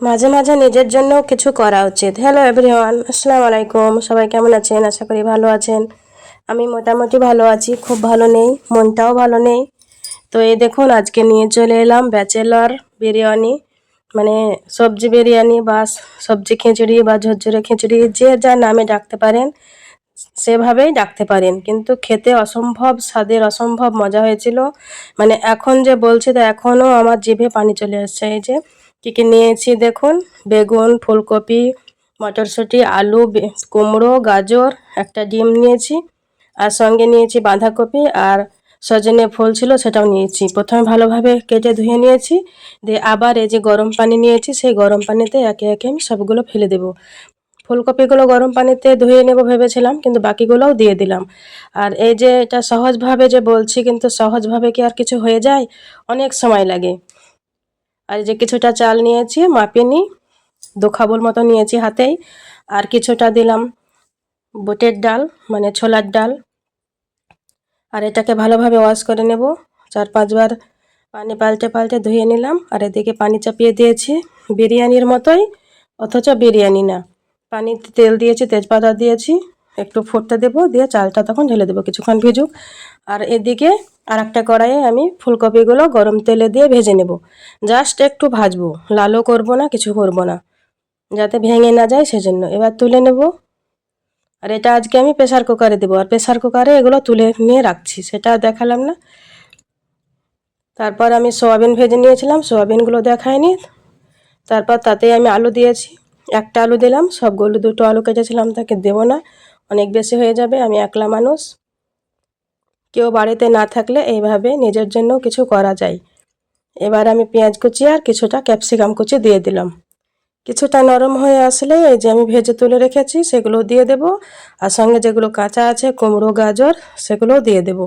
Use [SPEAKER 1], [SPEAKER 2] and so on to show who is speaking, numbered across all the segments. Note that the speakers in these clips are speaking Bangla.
[SPEAKER 1] মাঝে মাঝে নিজের জন্য কিছু করা উচিত। হ্যালো এভরিওয়ান, আসসালামু আলাইকুম। সবাই কেমন আছেন? আশা করি ভালো আছেন। আমি মোটামুটি ভালো আছি, খুব ভালো নেই, মনটাও ভালো নেই। তো এই দেখুন, আজকে নিয়ে চলে এলাম ব্যাচেলর বিরিয়ানি, মানে সবজি বিরিয়ানি বা সবজি খিচুড়ি বা ঝরঝরে খিচুড়ি, যে যা নামে ডাকতে পারেন সেভাবেই ডাকতে পারেন, কিন্তু খেতে অসম্ভব স্বাদের, অসম্ভব মজা হয়েছিল। মানে এখন যে বলছি তো এখনও আমার জিভে পানি চলে আসছে। এই যে কী কী নিয়েছি দেখুন: বেগুন, ফুলকপি, মটরশুঁটি, আলু, কুমড়ো, গাজর, একটা ডিম নিয়েছি, আর সঙ্গে নিয়েছি বাঁধাকপি, আর সজনে ফুল ছিল সেটাও নিয়েছি। প্রথমে ভালোভাবে কেটে ধুয়ে নিয়েছি, দিয়ে আবার এই যে গরম পানি নিয়েছি, সেই গরম পানিতে একে একে আমি সবগুলো ফেলে দেবো। ফুলকপিগুলো গরম পানিতে ধুয়ে নেব ভেবেছিলাম, কিন্তু বাকিগুলোও দিয়ে দিলাম। আর এই যে এটা সহজভাবে যে বলছি, কিন্তু সহজভাবে কি আর কিছু হয়ে যায়? অনেক সময় লাগে। আর এই যে কিছুটা চাল নিয়েছি, মাপিনি, 2 খাবল মতো নিয়েছি হাতেই। আর কিছুটা দিলাম বুটের ডাল, মানে ছোলার ডাল। আর এটাকে ভালোভাবে ওয়াশ করে নেব, 4-5 বার পানি পাল্টে পাল্টে ধুয়ে নিলাম। আর এদিকে পানি চাপিয়ে দিয়েছি বিরিয়ানির মতোই, অথচ বিরিয়ানি না। পানিতে তেল দিয়েছি, তেজপাতা দিয়েছি, একটু ফুটতে দেবো, দিয়ে চালটা তখন ঢেলে দেবো কিছুক্ষণ ভিজুক। আর এদিকে আর একটা কড়াইয়ে আমি ফুলকপিগুলো গরম তেলে দিয়ে ভেজে নেব। জাস্ট একটু ভাজবো, লালও করব না, কিছু করব না, যাতে ভেঙে না যায় সেজন্য। এবার তুলে নেব। আর এটা আজকে আমি প্রেসার কুকারে দেবো, আর প্রেসার কুকারে এগুলো তুলে নিয়ে রাখছি, সেটা দেখালাম না। তারপর আমি সোয়াবিন ভেজে নিয়েছিলাম, সোয়াবিনগুলো দেখায়নি। তারপর তাতেই আমি আলু দিয়েছি, একটা আলু দিলাম, সবগুলো 2টো আলু কেটেছিলাম তাকে দেবো না, অনেক বেশি হয়ে যাবে, আমি একলা মানুষ। কেউ বাড়িতে না থাকলে এইভাবে নিজের জন্য কিছু করা যায়। এবার আমি পেঁয়াজ কুচি আর কিছুটা ক্যাপসিকাম কুচি দিয়ে দিলাম। কিছুটা নরম হয়ে আসলে এই যে আমি ভেজে তুলে রেখেছি সেগুলো দিয়ে দেব, আর সঙ্গে যেগুলো কাঁচা আছে কুমড়ো, গাজর, সেগুলোও দিয়ে দেব।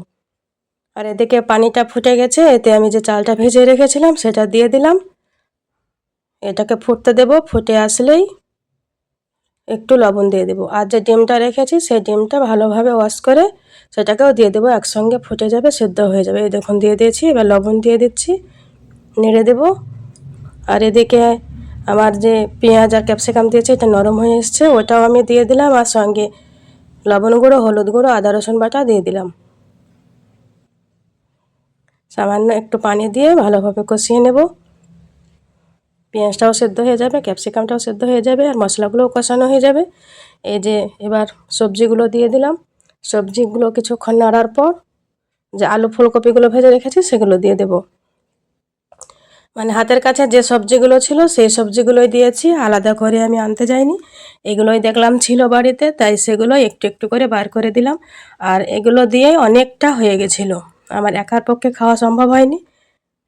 [SPEAKER 1] আর এদিকে পানিটা ফুটে গেছে, এতে আমি যে চালটা ভেজে রেখেছিলাম সেটা দিয়ে দিলাম। এটাকে ফুটতে দেব, ফুটে আসলেই একটু লবণ দিয়ে দেবো। আর যে ডিমটা রেখেছি সেই ডিমটা ভালোভাবে ওয়াশ করে সেটাকেও দিয়ে দেবো, একসঙ্গে ফুটে যাবে, সেদ্ধ হয়ে যাবে। এই দেখুন দিয়ে দিয়েছি, এবার লবণ দিয়ে দিচ্ছি, নেড়ে দেবো। আর এদিকে আমার যে পেঁয়াজ আর ক্যাপসিকাম দিয়েছি এটা নরম হয়ে এসছে, ওটাও আমি দিয়ে দিলাম, আর সঙ্গে লবণ গুঁড়ো, হলুদ গুঁড়ো, আদা রসুন বাটা দিয়ে দিলাম। সামান্য একটু পানি দিয়ে ভালোভাবে কষিয়ে নেব। পেঁয়াজটাও সেদ্ধ হয়ে যাবে, ক্যাপসিকামটাও সেদ্ধ হয়ে যাবে, আর মশলাগুলোও কষানো হয়ে যাবে। এই যে এবার সবজিগুলো দিয়ে দিলাম। সবজিগুলো কিছুক্ষণ নাড়ার পর যে আলু ফুলকপিগুলো ভেজে রেখেছি সেগুলো দিয়ে দেব। মানে হাতের কাছে যে সবজিগুলো ছিল সেই সবজিগুলোই দিয়েছি, আলাদা করে আমি আনতে যাইনি। এগুলোই দেখলাম ছিল বাড়িতে, তাই সেগুলো একটু একটু করে বার করে দিলাম। আর এগুলো দিয়েই অনেকটা হয়ে গেছিলো, আমার একার পক্ষে খাওয়া সম্ভব হয়নি।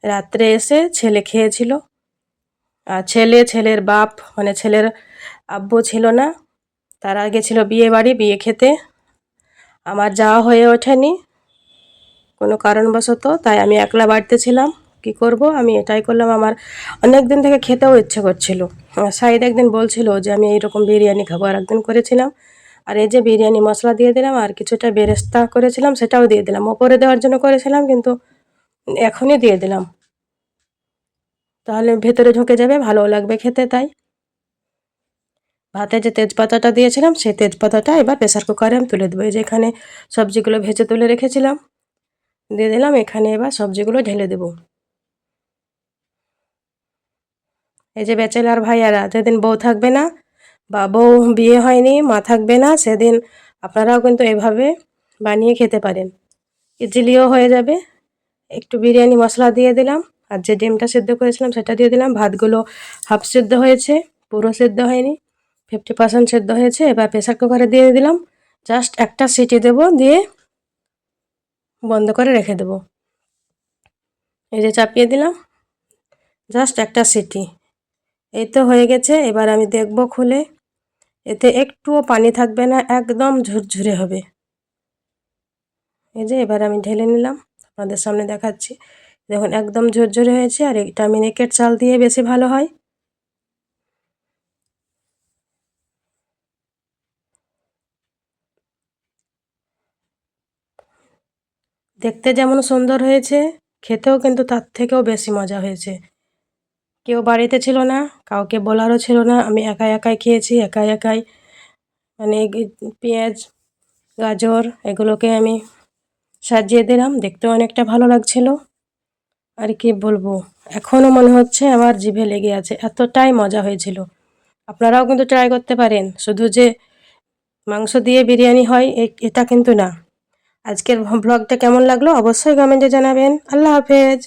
[SPEAKER 1] রাত্রে এসে ছেলে খেয়েছিল, আর ছেলের বাপ, মানে ছেলের আব্বু ছিল না, তারা গেছিল বিয়ে বাড়ি, বিয়ে খেতে। আমার যাওয়া হয়ে ওঠেনি কোনো কারণবশত, তাই আমি একলা বাড়িতে ছিলাম। কি করব, আমি এটাই করলাম। আমার অনেক দিন থেকে খেতেও ইচ্ছে করছিল। আমার সাইদ একদিন বলছিল যে আমি এইরকম বিরিয়ানি খাবো, আর একদিন করেছিলাম। আর এই যে বিরিয়ানি মশলা দিয়ে দিলাম, আর কিছুটা বেরেস্তা করেছিলাম সেটাও দিয়ে দিলাম, ওপরে দেওয়ার জন্য করেছিলাম, কিন্তু এখনই দিয়ে দিলাম, তাহলে ভেতরে ঢুকে যাবে, ভালোও লাগবে খেতে। তাই ভাতে যে তেজপাতাটা দিয়েছিলাম সেই তেজপাতাটা এবার প্রেসার কুকারে আমি তুলে দেবো। এই যে এখানে সবজিগুলো ভেজে তুলে রেখেছিলাম দিয়ে দিলাম, এখানে এবার সবজিগুলো ঢেলে দেবো। এই যে ব্যাচেলার ভাইয়ারা, যেদিন বউ থাকবে না বা বউ বিয়ে হয়নি, মা থাকবে না, সেদিন আপনারাও কিন্তু এভাবে বানিয়ে খেতে পারেন, ইজিলিও হয়ে যাবে। একটু বিরিয়ানি মশলা দিয়ে দিলাম, আর যে ডিমটা সেদ্ধ করেছিলাম সেটা দিয়ে দিলাম। ভাতগুলো হাফ সেদ্ধ হয়েছে, পুরো সেদ্ধ হয়নি, 50% সেদ্ধ হয়েছে। এবার প্রেসার কুকারে দিয়ে দিলাম, জাস্ট একটা সিটি দেবো, দিয়ে বন্ধ করে রেখে দেবো। এই যে চাপিয়ে দিলাম, জাস্ট একটা সিটি, এই তো হয়ে গেছে। এবার আমি দেখব খুলে, এতে একটুও পানি থাকবে না, একদম ঝুরঝুরে হবে। এই যে এবার আমি ঢেলে নিলাম, আপনাদের সামনে দেখাচ্ছি। দেখুন একদম ঝুরঝুরে হয়েছে, আর এটা মিনিকেট চাল দিয়ে বেশি ভালো হয়। দেখতে যেমন সুন্দর হয়েছে, খেতেও কিন্তু তার থেকেও বেশি মজা হয়েছে। কেউ বাড়িতে ছিল না, কাউকে বলারও ছিল না, আমি একাই একাই খেয়েছি, একাই একাই মানে পেঁয়াজ গাজর এগুলোকে আমি সাজিয়ে দিলাম, দেখতেও অনেকটা ভালো লাগছিল। আর কি বলবো, এখনও মনে হচ্ছে আমার জিভে লেগে আছে, এতটাই মজা হয়েছিল। আপনারাও কিন্তু ট্রাই করতে পারেন, শুধু যে মাংস দিয়ে বিরিয়ানি হয় এটা কিন্তু না। আজকের ব্লগটা কেমন লাগলো অবশ্যই কমেন্টে জানাবেন। আল্লাহ হাফেজ।